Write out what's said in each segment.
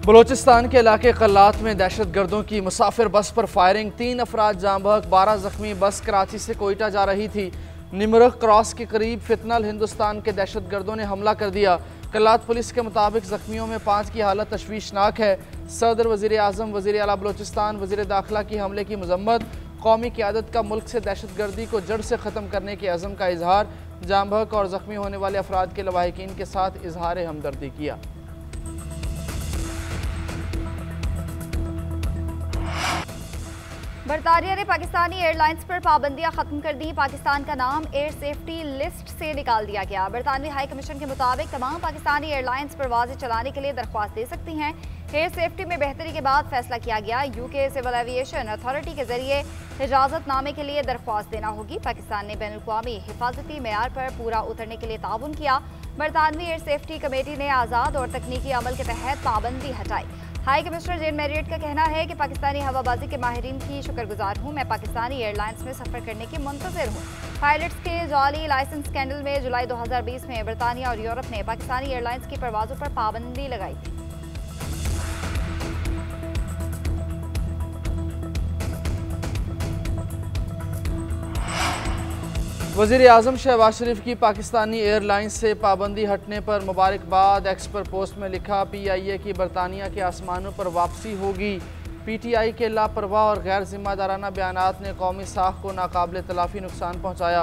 बलोचिस्तान के इलाके कल्लात में दहशत गर्दों की मुसाफिर बस पर फायरिंग, 3 अफराद जाँ बहक, 12 जख्मी। बस कराची से कोयटा जा रही थी। निमरख क्रॉस के करीब फितनल हिंदुस्तान के दहशत गर्दों ने हमला कर दिया। कल्लात पुलिस के मुताबिक जख्मियों में 5 की हालत तशवीशनाक है। सदर, वज़ीर आज़म, वज़ीर आला बलोचिस्तान, वज़ीर दाखिला की हमले की मजम्मत। कौमी क़यादत का मुल्क से दहशत गर्दी को जड़ से ख़त्म करने के अज़म का इजहार। जाँ बहक और ज़ख्मी होने वाले अफराद के लवाहिकीन के साथ इजहार हमदर्दी किया। बरतानिया ने पाकिस्तानी एयरलाइंस पर पाबंदियां खत्म कर दी। पाकिस्तान का नाम एयर सेफ्टी लिस्ट से निकाल दिया गया। बरतानवी हाई कमीशन के मुताबिक तमाम पाकिस्तानी एयरलाइंस परवाजें चलाने के लिए दरख्वास्त दे सकती हैं। एयर सेफ्टी में बेहतरी के बाद फैसला किया गया। यूके सिविल एविएशन अथॉरिटी के जरिए इजाजतनामे के लिए दरख्वास्त देना होगी। पाकिस्तान ने बैनुल-अक़वामी हिफाजती मेयार पर पूरा उतरने के लिए ताउन किया। बरतानवी एयर सेफ्टी कमेटी ने आज़ाद और तकनीकी अमल के तहत पाबंदी हटाई। हाई कमिश्नर जेन मैरियट का कहना है कि पाकिस्तानी हवाबाजी के माहिरीन की शुक्रगुजार हूँ। मैं पाकिस्तानी एयरलाइंस में सफ़र करने की मुंतज़िर हूँ। पायलट्स के जाली लाइसेंस स्कैंडल में जुलाई 2020 में बरतानिया और यूरोप ने पाकिस्तानी एयरलाइंस की परवाज़ों पर पाबंदी लगाई थी। वज़ीर आज़म शहबाज शरीफ की पाकिस्तानी एयरलाइंस से पाबंदी हटने पर मुबारकबाद। एक्स पर पोस्ट में लिखा, PIA की बरतानिया के आसमानों पर वापसी होगी। PTI के लापरवाह और गैर जिम्मेदाराना बयानात ने कौमी साख को नाकाबिल तलाफ़ी नुकसान पहुँचाया।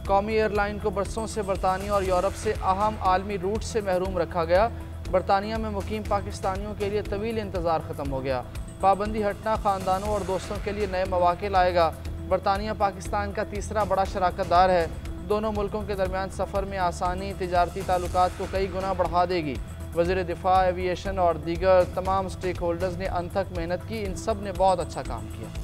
कौमी एयरलाइन को बरसों से बरतानिया और यूरोप से अहम आलमी रूट से महरूम रखा गया। बरतानिया में मुकीम पाकिस्तानियों के लिए तवील इंतज़ार ख़त्म हो गया। पाबंदी हटना ख़ानदानों और दोस्तों के लिए नए मौक़े लाएगा। बरतानिया पाकिस्तान का तीसरा बड़ा शराकतदार है। दोनों मुल्कों के दरमियान सफ़र में आसानी तिजारती ताल्लुकात को कई गुना बढ़ा देगी। वज़ीर दिफा, एविएशन और दीगर तमाम स्टेक होल्डर्स ने अनथक मेहनत की। इन सब ने बहुत अच्छा काम किया।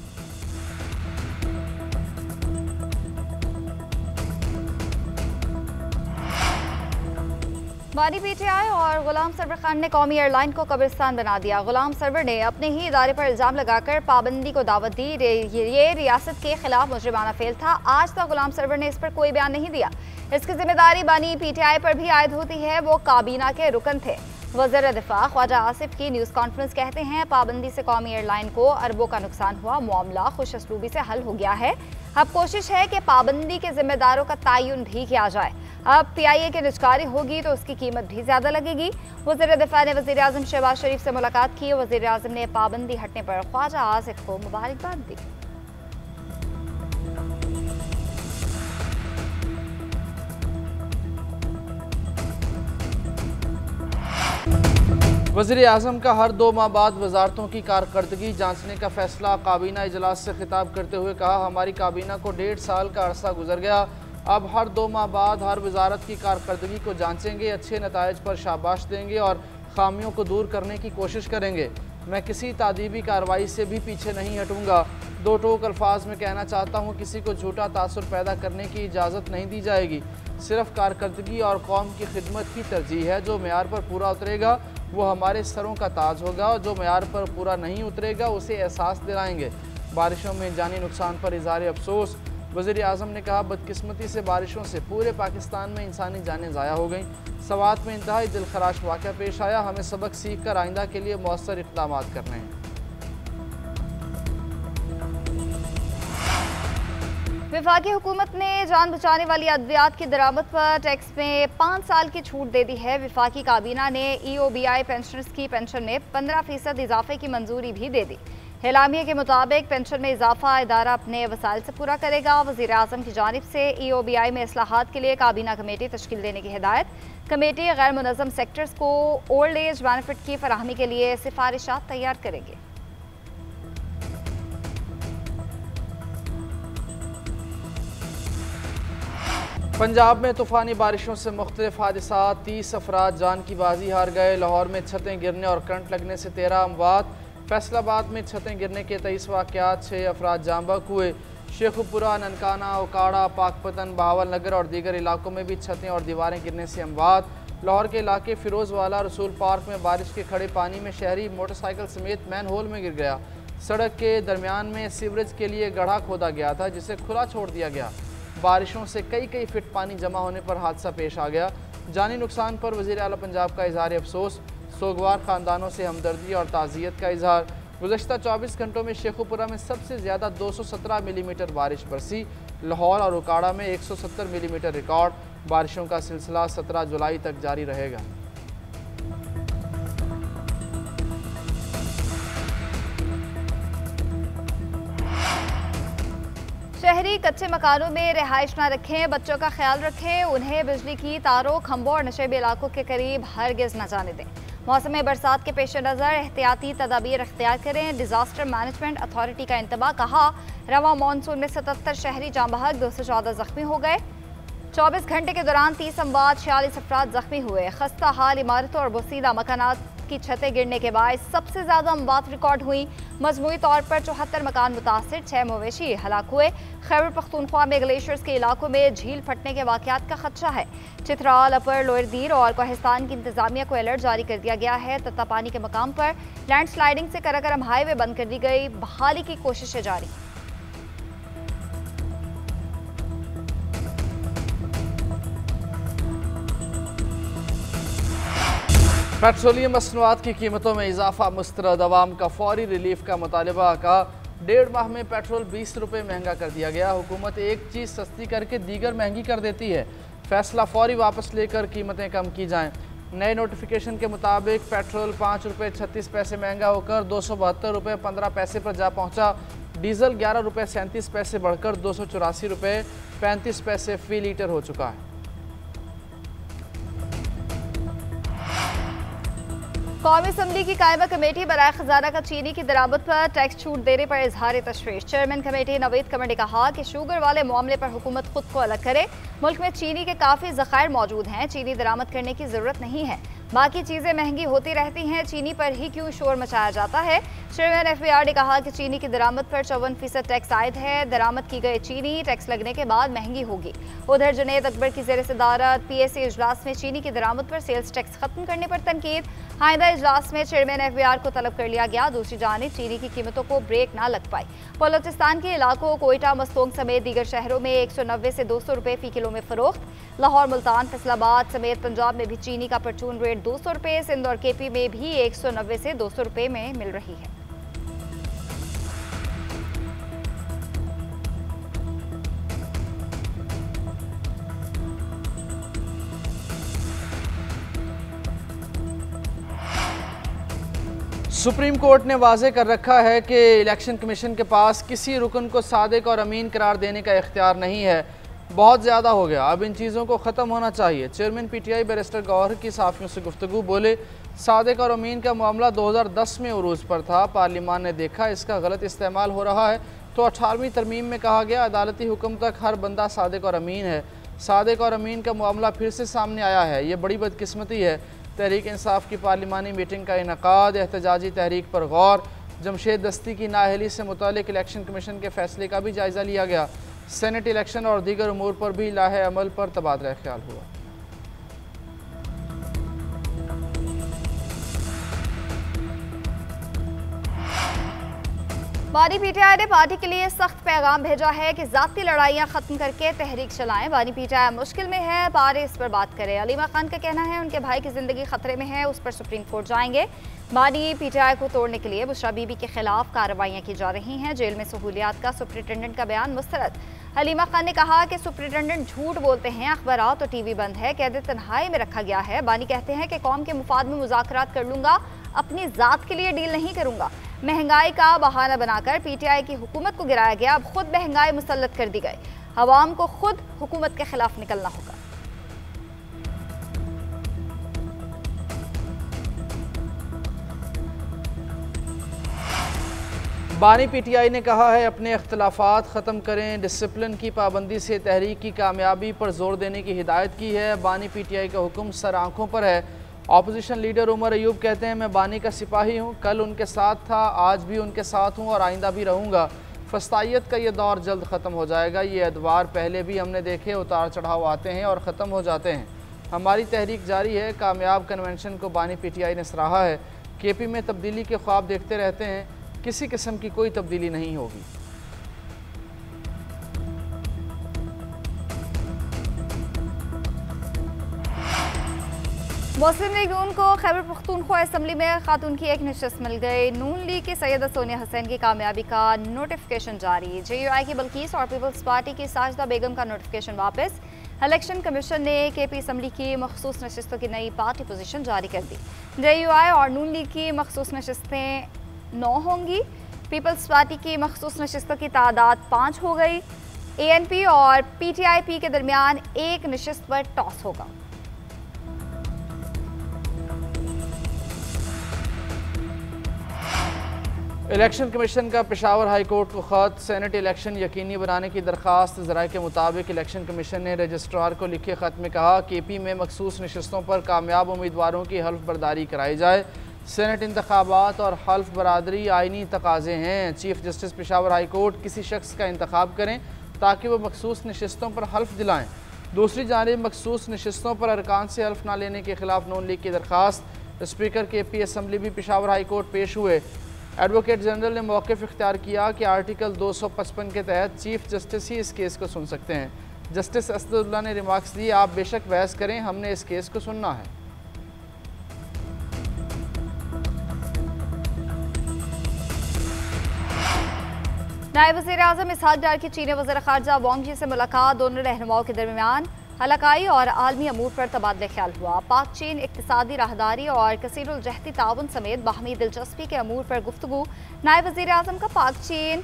बानी PTI और गुलाम सरवर खान ने कौमी एयरलाइन को कब्रिस्तान बना दिया। गुलाम सरवर ने अपने ही इदारे पर इल्ज़ाम लगाकर पाबंदी को दावत दी। ये रियासत के खिलाफ मुजरिमाना फेल था। आज तक गुलाम सरवर ने इस पर कोई बयान नहीं दिया। इसकी जिम्मेदारी बानी PTI पर भी आयद होती है। वो काबीना के रुकन थे। वज़ीर दिफा ख्वाजा आसिफ की न्यूज़ कॉन्फ्रेंस कहते हैं, पाबंदी से कौमी एयरलाइन को अरबों का नुकसान हुआ। मामला खुश असलूबी से हल हो गया है। अब कोशिश है कि पाबंदी के जिम्मेदारों का तयन भी किया जाए। अब PIA की निजकारी होगी तो उसकी कीमत भी ज़्यादा लगेगी। वज़ीर दिफा ने वज़ीर आज़म शहबाज शरीफ से मुलाकात की। वज़ीर आज़म ने पाबंदी हटने पर ख्वाजा आसिफ को मुबारकबाद दी। वज़ीर आज़म का हर 2 माह बाद वजारतों की कारकर्दगी जांचने का फैसला। काबीना इजलास से खिताब करते हुए कहा, हमारी काबीना को 1.5 साल का अरसा गुजर गया। अब हर 2 माह बाद हर वजारत की कारकर्दगी को जांचेंगे, अच्छे नताइज पर शाबाश देंगे और खामियों को दूर करने की कोशिश करेंगे। मैं किसी तादीबी कार्रवाई से भी पीछे नहीं हटूँगा। 2 टोक अल्फाज में कहना चाहता हूँ, किसी को झूठा तासुर पैदा करने की इजाज़त नहीं दी जाएगी। सिर्फ कारकर्दगी और कौम की खिदमत की तरजीह है। जो मेयार पर पूरा उतरेगा वो हमारे सरों का ताज होगा और जो मेयार पर पूरा नहीं उतरेगा उसे एहसास दिलाएंगे। बारिशों में जानी नुकसान पर इज़हार अफसोस। वज़ीर आज़म ने कहा, बदकिस्मती से बारिशों से पूरे पाकिस्तान में इंसानी जानें ज़ाया हो गईं। सवात में इंतहाई दिलखराश वाक़या पेश आया। हमें सबक सीख कर आइंदा के लिए मौसर इक़दाम करने हैं। वफाकी हुकूमत ने जान बचाने वाली अद्वियात की दरामद पर टैक्स में 5 साल की छूट दे दी है। वफाकी काबीना ने EOBI पेंशनर्स की पेंशन में 15% इजाफे की मंजूरी भी दे दी। एलामिया के मुताबिक पेंशन में इजाफा इदारा अपने वसाइल से पूरा करेगा। वज़ीर आज़म की जानिब से EOBI में इस्लाहात के लिए काबीना कमेटी तश्कील देने की हिदायत। कमेटी गैर मुनज़्ज़म सेक्टर्स को ओल्ड एज बेनिफिट की फराहमी के लिए सिफारिशात तैयार करेंगे। पंजाब में तूफ़ानी बारिशों से मुख्तलिफ हादसा, 30 अफराद जान की बाजी हार गए। लाहौर में छतें गिरने और करंट लगने से 13 अमवात। फैसलाबाद में छतें गिरने के 23 वाक़यात, 6 अफराद जाँ बहक हुए। शेखुपुरा, ननकाना, उकाड़ा, पाकपतन, बहावल नगर और दीगर इलाकों में भी छतें और दीवारें गिरने से अमवात। लाहौर के इलाके फ़िरोज़वाला रसूल पार्क में बारिश के खड़े पानी में शहरी मोटरसाइकिल समेत मैन होल में गिर गया। सड़क के दरमियान में सीवरेज के लिए गड्ढा खोदा गया था जिसे खुला छोड़ दिया गया। बारिशों से कई फीट पानी जमा होने पर हादसा पेश आ गया। जानी नुकसान पर वज़ीर आला पंजाब का इज़हार अफसोस। सोगवार ख़ानदानों से हमदर्दी और ताज़ियत का इजहार। गुज़श्ता 24 घंटों में शेखुपुरा में सबसे ज़्यादा 217 मिलीमीटर बारिश बरसी। लाहौर और उकाड़ा में 170 मिलीमीटर रिकॉर्ड। बारिशों का सिलसिला 17 जुलाई तक जारी रहेगा। शहरी कच्चे मकानों में रिहाइश न रखें, बच्चों का ख्याल रखें, उन्हें बिजली की तारों, खंभों और नशेबी इलाकों के करीब हरगिज़ न जाने दें। मौसम बरसात के पेश नज़र एहतियाती तदाबीर अख्तियार करें। डिजास्टर मैनेजमेंट अथॉरिटी का इंतबा। कहा, रवा मानसून में 77 शहरी जाँ बहक, 214 जख्मी हो गए। 24 घंटे के दौरान 30 अमवात, 46 अफराद जख्मी हुए। खस्ता हाल इमारतों और बोसीदा मकानात की छतें गिरने के बाद सबसे ज्यादा अमवात रिकॉर्ड हुई। मजमूई तौर पर 74 मकान मुतासिर, 6 मवेशी हलाक हुए। खैबर पख्तूनख्वा में ग्लेशियर्स के इलाकों में झील फटने के वाकयात का खदशा है। चित्राल, अपर लोअर दीर और कोहिस्तान की इंतजामिया को अलर्ट जारी कर दिया गया है। तत्ता पानी के मकाम पर लैंडस्लाइडिंग से कराकरम हाईवे बंद कर दी गई। बहाली की कोशिशें जारी। पेट्रोलियम मसनूआत की कीमतों में इजाफा मुस्तरद। अवाम का फौरी रिलीफ का मुतालबा। का 1.5 माह में पेट्रोल 20 रुपये महंगा कर दिया गया। हुकूमत एक चीज़ सस्ती करके दीगर महंगी कर देती है। फैसला फौरी वापस लेकर कीमतें कम की जाएं। नए नोटिफिकेशन के मुताबिक पेट्रोल 5 रुपये 36 पैसे महंगा होकर 272 रुपये 15 पैसे पर जा पहुँचा। डीजल 11 रुपये 37 पैसे बढ़कर 284 रुपये 35 पैसे फ़ी लीटर हो चुका है। कौमी असम्बली की कायमा कमेटी बराए खजाना का चीनी की दरामद पर टैक्स छूट देने पर इजहार तशवीश। चेयरमैन कमेटी नवीद कमर ने कहा कि शुगर वाले मामले पर हुकूमत खुद को अलग करे। मुल्क में चीनी के काफ़ी ज़खायर मौजूद हैं, चीनी दरामद करने की ज़रूरत नहीं है। बाकी चीज़ें महंगी होती रहती हैं, चीनी पर ही क्यों शोर मचाया जाता है। चेयरमैन FBR ने कहा कि चीनी की दरामद पर 54% टैक्स आयद है। दरामद की गई चीनी टैक्स लगने के बाद महंगी होगी। उधर जुनैद अकबर की ज़ेर सदारत PAC इजलास में चीनी की दरामद पर सेल्स टैक्स खत्म करने पर तनकीद। आइंदा इजलास में चेयरमैन FBR को तलब कर लिया गया। दूसरी जानिब चीनी की कीमतों को ब्रेक ना लग पाई। बलोचिस्तान के इलाकों कोयटा, मस्तोंग समेत दीगर शहरों में 190 से 200 रुपये फ़ी किलो में फ़रोख्त। लाहौर, मुल्तान, फैसलाबाद समेत पंजाब में भी चीनी का परचून रेट 200 रुपये, सिंध और KP में भी 190 से 200 रुपये में मिल रही है। सुप्रीम कोर्ट ने वाज़े कर रखा है कि इलेक्शन कमीशन के पास किसी रुकन को सादिक और अमीन करार देने का इख्तियार नहीं है। बहुत ज़्यादा हो गया, अब इन चीज़ों को ख़त्म होना चाहिए। चेयरमैन PTI बैरिस्टर गौहर की साफ़ियों से गुफ्तगू। बोले, सादिक और अमीन का मामला 2010 में उरूज पर था। पार्लियामान ने देखा इसका गलत इस्तेमाल हो रहा है तो 18वीं तरमीम में कहा गया अदालती हुक्म तक हर बंदा सादिक और अमीन है। सादिक और अमीन का मामला फिर से सामने आया है, ये बड़ी बदकिस्मती है। तहरीक इंसाफ की पार्लिमानी मीटिंग का इनकाद, एहतजाजी तहरीक पर गौर। जमशेद दस्ती की नाअहली से मुतालिक इलेक्शन कमीशन के फैसले का भी जायज़ा लिया गया। सेनेट इलेक्शन और दीगर उमूर पर भी लाहे अमल पर तबादला ख्याल हुआ। बानी PTI ने पार्टी के लिए सख्त पैगाम भेजा है कि जाती लड़ाइयां खत्म करके तहरीक चलाएं। बानी PTI मुश्किल में है, पारे इस पर बात करें। अलीमा खान का कहना है उनके भाई की जिंदगी खतरे में है, उस पर सुप्रीम कोर्ट जाएंगे। बानी PTI को तोड़ने के लिए बुशरा बीबी के खिलाफ कार्रवाइयां की जा रही हैं। जेल में सहूलियात का सुप्रिंटेंडेंट का बयान मुस्तरद। हलीमा खान ने कहा कि सुप्रिंटेंडेंट झूठ बोलते हैं, अखबारात और TV बंद है, कैद तन्हाई में रखा गया है। बानी कहते हैं कि कौम के मुफाद में मुज़ाकरात कर लूंगा, अपनी ज़ात के लिए डील नहीं करूंगा। महंगाई का बहाना बनाकर PTI की हुकूमत को गिराया गया, अब खुद महंगाई मुसल्लत कर दी गई। अवाम को खुद हुकूमत के खिलाफ निकलना होगा। बानी PTI ने कहा है अपने इख्तलाफात ख़त्म करें, डिसिप्लिन की पाबंदी से तहरीक की कामयाबी पर जोर देने की हिदायत की है। बानी PTI का हुक्म सर आँखों पर है। अपोजिशन लीडर उमर अयूब कहते हैं मैं बानी का सिपाही हूँ, कल उनके साथ था, आज भी उनके साथ हूँ और आइंदा भी रहूँगा। फस्तायत का ये दौर जल्द ख़त्म हो जाएगा। ये अदवार पहले भी हमने देखे, उतार चढ़ाव आते हैं और ख़त्म हो जाते हैं। हमारी तहरीक जारी है। कामयाब कन्वेंशन को बानी PTI ने सराहा है। KP में तब्दीली के ख्वाब देखते रहते हैं, किसी किस्म की कोई तब्दीली नहीं होगी। मुस्लिम लीग नून को खैबर पख्तूनख्वा असम्बली में खातून की एक नशस्त मिल गई। नून लीग की सैयदा सोनिया हुसैन की कामयाबी का नोटिफिकेशन जारी। JUI की बल्कीस और पीपल्स पार्टी की साजिदा बेगम का नोटिफिकेशन वापस। इलेक्शन कमीशन ने KP असम्बली की मखसूस नशस्तों की नई पार्टी पोजीशन जारी कर दी। JUI और नून लीग की मखसूस नशस्तें 9 होंगी। पीपल्स पार्टी की मखसूस नशस्तों की तादाद 5 हो गई। ANP और PTIP के दरमियान एक नशस्त पर टॉस होगा। इलेक्शन कमीशन का पेशावर हाई कोर्ट को ख़त। सेनेट इलेक्शन यकीनी बनाने की दरख्वास्त। ज़राए के मुताबिक इलेक्शन कमीशन ने रजिस्ट्रार को लिखे ख़त में कहा KP में मखसूस नशस्तों पर कामयाब उम्मीदवारों की हल्फ बर्दारी कराई जाए। सेनेट इंतखाबात और हल्फ बरादरी आइनी तकाजे हैं। Chief justice Peshawar high court किसी शख्स का इंतखाब करें ताकि वह मखसूस नशस्तों पर हल्फ दिलाएँ। दूसरी जानिब मखसूस नशस्तों पर अरकान से हल्फ न लेने के खिलाफ नून लीग की दरख्वास्त। स्पीकर KP असम्बली भी पेशावर हाई कोर्ट पेश हुए। एडवोकेट जनरल ने मौक़िफ़ इख्तियार किया कि आर्टिकल 255 के तहत चीफ जस्टिस ही इस केस को सुन सकते हैं। जस्टिस असदुल्ला ने रिमार्क्स दिए, आप बेशक बहस करें, हमने इस केस को सुनना है। नायब वज़ीर-ए-आज़म इसहाक डार की चीनी वज़ीर ख़ारजा वांग यी से मुलाकात। दोनों रहनुमाओं के दरमियान हलाकाई और आलमी अमूर पर तबादला ख्याल हुआ। पाक चीन इक़्तिसादी राहदारी और कसीरुल जहती ताउन समेत बाहमी दिलचस्पी के अमूर पर गुफ्तगू। नायब वज़ीर-ए-आज़म का पाक चीन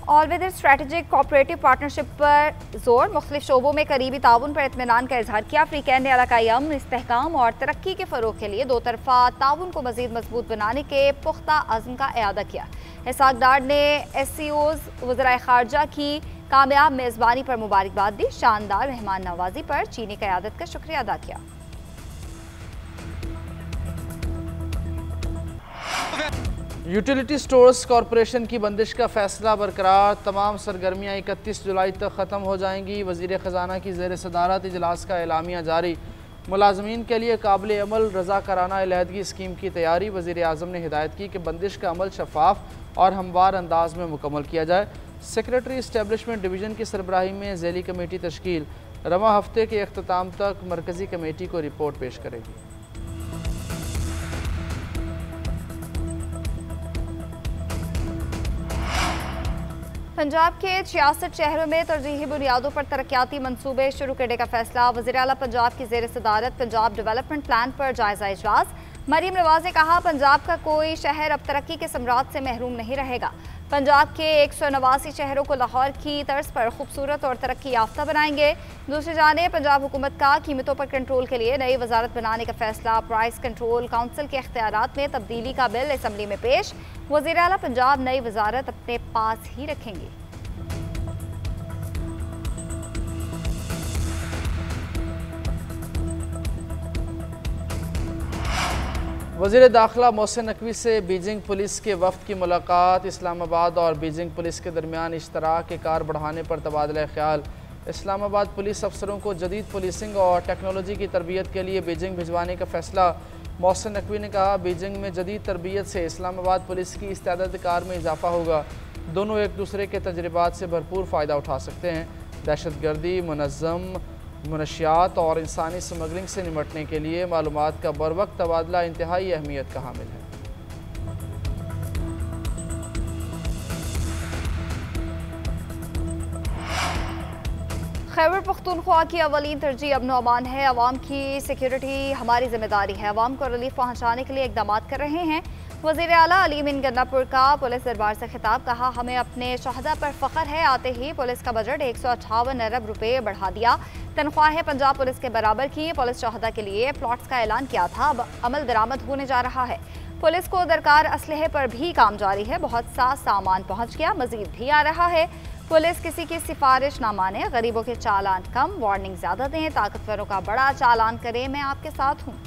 all weather strategic cooperative partnership पर जोर। मुख्तलिफ शोबों में करीबी ताउन पर इत्मीनान का इजहार किया। अफ्रीकैन ने इलाकाई अमन, इस्तेहकाम और तरक्की के फ़रोग़ के लिए दो तरफ़ा ताउन को मज़ीद मजबूत बनाने के पुख्ता अज़्म का इआदा किया। इसहाक डार ने SCOs वज़राए ख़ारजा की कामयाब मेज़बानी पर मुबारकबाद दी। शानदार मेहमान नवाजी पर चीनी क़यादत का शुक्रिया अदा किया। यूटिलिटी स्टोर्स कॉरपोरेशन की बंदिश का फैसला बरकरार। तमाम सरगर्मियाँ 31 जुलाई तक ख़त्म हो जाएंगी। वज़ीर ख़जाना की ज़ेर सदारत इजलास का एलामिया जारी। मुलाजमीन के लिए काबिल अमल रज़ाकाराना अलहदगी स्कीम की तैयारी। वज़ीर आज़म ने हिदायत की कि बंदिश का अमल शफाफ और हमवार अंदाज में मुकम्मल किया जाए। सेक्रेटरी इस्टेब्लिशमेंट डिवीज़न की सरबराही में ज़ैली कमेटी तश्कील। रवा हफ्ते के अख्ताम तक मरकज़ी कमेटी को रिपोर्ट पेश करेगी। पंजाब के 66 शहरों में तरजीही बुनियादों पर तरक्याती मनसूबे शुरू करने का फैसला। वज़ीर आला पंजाब की ज़ेर सदारत पंजाब डेवलपमेंट प्लान पर जायज़ा इजलास। मरीम नवाज ने कहा, पंजाब का कोई शहर अब तरक्की के सम्राट से महरूम नहीं रहेगा। पंजाब के 189 शहरों को लाहौर की तर्ज पर खूबसूरत और तरक्की याफ्ता बनाएंगे। दूसरी जानिब पंजाब हुकूमत का कीमतों पर कंट्रोल के लिए नई वजारत बनाने का फैसला। प्राइस कंट्रोल काउंसिल के इख्तियारात में तब्दीली का बिल असम्बली में पेश। वज़ीर आला पंजाब नई वजारत अपने पास ही रखेंगे। वज़ीर दाखिला मोहसिन नकवी से बीजिंग पुलिस के वफ़द की मुलाकात। इस्लामाबाद और बीजिंग पुलिस के दरमियान इश्तराक के कार बढ़ाने पर तबादला ख्याल। इस्लामाबाद पुलिस अफसरों को जदीद पुलिसिंग और टेक्नोलॉजी की तरबियत के लिए बीजिंग भिजवाने का फैसला। मोहसिन नकवी ने कहा, बीजिंग में जदीद तरबियत से इस्लामाबाद पुलिस की इस्तेदाद कार में इजाफा होगा। दोनों एक दूसरे के तजर्बात से भरपूर फ़ायदा उठा सकते हैं। दहशत गर्दी, मुनज़्ज़म मनशियात और इंसानी स्मगलिंग से निमटने के लिए मालूमात का बरवक्त तबादला इंतहाई अहमियत का हामिल है। खैबर पख्तूनख्वा की अवलीन तरजीह अमन अमान है। अवाम की सिक्योरिटी हमारी जिम्मेदारी है। अवाम को रिलीफ पहुँचाने के लिए इकदाम कर रहे हैं। वज़ीर आला अलीम इन गन्नापुर का पुलिस दरबार से खिताब। कहा, हमें अपने शहदा पर फ़ख्र है। आते ही पुलिस का बजट 158 अरब रुपये बढ़ा दिया। तनख्वाहें पंजाब पुलिस के बराबर की। पुलिस शहदा के लिए प्लॉट्स का ऐलान किया था, अब अमल दरामद होने जा रहा है। पुलिस को दरकार असलहे पर भी काम जारी है। बहुत सा सामान पहुँच गया, मजीद भी आ रहा है। पुलिस किसी की सिफारिश ना माने, गरीबों के चालान कम, वार्निंग ज़्यादा दें, ताकतवरों का बड़ा चालान करें। मैं आपके साथ हूँ।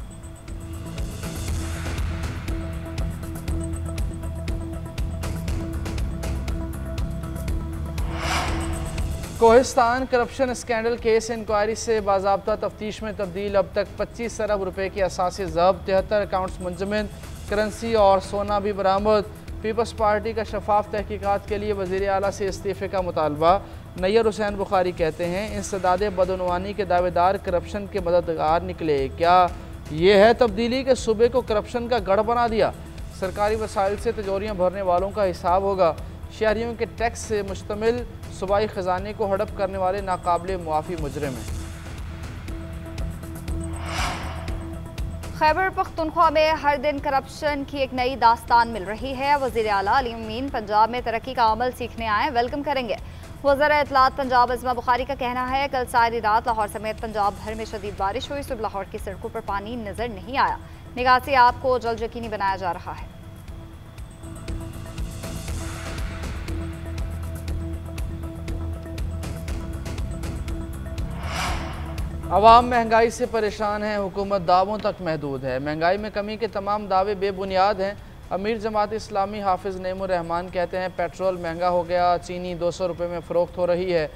Kohistan corruption scandal case inquiry से बाज़ाब्ता तफ्तीश में तब्दील। अब तक 25 अरब रुपये की असासी ज़ब्त, 73 अकाउंट्स मुंजमद, करेंसी और सोना भी बरामद। पीपल्स पार्टी का शफाफ तहकीकात के लिए वज़ीर आला से इस्तीफ़े का मुतालबा। नैयर हुसैन बुखारी कहते हैं, इंसदाद बदउनवानी के दावेदार करप्शन के मददगार निकले। क्या ये है तब्दीली के सूबे को करप्शन का गढ़ बना दिया। सरकारी वसाइल से तिजोरियाँ भरने वालों का हिसाब होगा। शहरियों के टैक्स से मुश्तमिल सूबाई खजाने को हड़प करने वाले नाकाबिले मुआफ़ी मुजरिम हैं। खैबर पख्तूनख्वा में हर दिन करप्शन की एक नई दास्तान मिल रही है। वज़ीर आला अली अमीन पंजाब में तरक्की का अमल सीखने आए, वेलकम करेंगे। वज़ीर इत्तलात पंजाब अज़मा बुखारी का कहना है कल सारी रात लाहौर समेत पंजाब भर में शदीद बारिश हुई। सुबह लाहौर की सड़कों पर पानी नजर नहीं आया। निगासी आपको जल्द यकीनी बनाया जा रहा है। अवाम महंगाई से परेशान है, हुकूमत दावों तक महदूद है। महंगाई में कमी के तमाम दावे बेबुनियाद हैं। अमीर जमात इस्लामी हाफिज़ नईमुर रहमान कहते हैं पेट्रोल महंगा हो गया, चीनी 200 रुपये में फ़रोख्त हो रही है।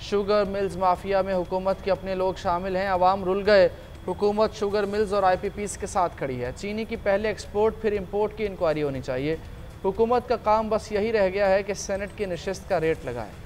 शुगर मिल्स माफिया में हुकूमत के अपने लोग शामिल हैं। अवाम रुल गए। हुकूमत शुगर मिल्स और IPPs के साथ खड़ी है। चीनी की पहले एक्सपोर्ट फिर इम्पोर्ट की इंक्वायरी होनी चाहिए। हुकूमत का काम बस यही रह गया है कि सेनेट की नशिस्त का रेट लगाए।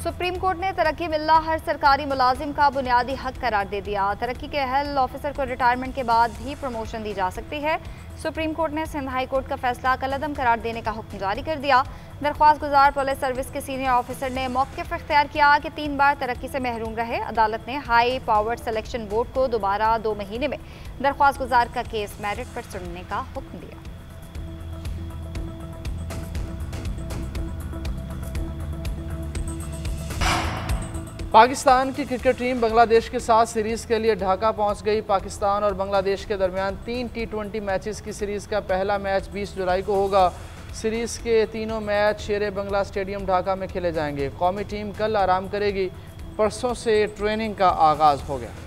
सुप्रीम कोर्ट ने तरक्की मिलना हर सरकारी मुलाजिम का बुनियादी हक करार दे दिया। तरक्की के अहल ऑफिसर को रिटायरमेंट के बाद भी प्रमोशन दी जा सकती है। सुप्रीम कोर्ट ने सिंध हाई कोर्ट का फैसला कलअदम करार देने का हुक्म जारी कर दिया। दरख्वास्त गुजार पुलिस सर्विस के सीनियर ऑफिसर ने मौक़िफ़ इख्तियार किया कि 3 बार तरक्की से महरूम रहे। अदालत ने हाई पावर्ड सिलेक्शन बोर्ड को दोबारा 2 महीने में दरख्वास्त गुजार का केस मेरिट पर सुनने का हुक्म दिया। पाकिस्तान की क्रिकेट टीम बांग्लादेश के साथ सीरीज़ के लिए ढाका पहुंच गई। पाकिस्तान और बांग्लादेश के दरमियान 3 T20 मैचेस की सीरीज़ का पहला मैच 20 जुलाई को होगा। सीरीज़ के तीनों मैच शेर बंगला स्टेडियम ढाका में खेले जाएंगे। कौमी टीम कल आराम करेगी। परसों से ट्रेनिंग का आगाज़ हो गया।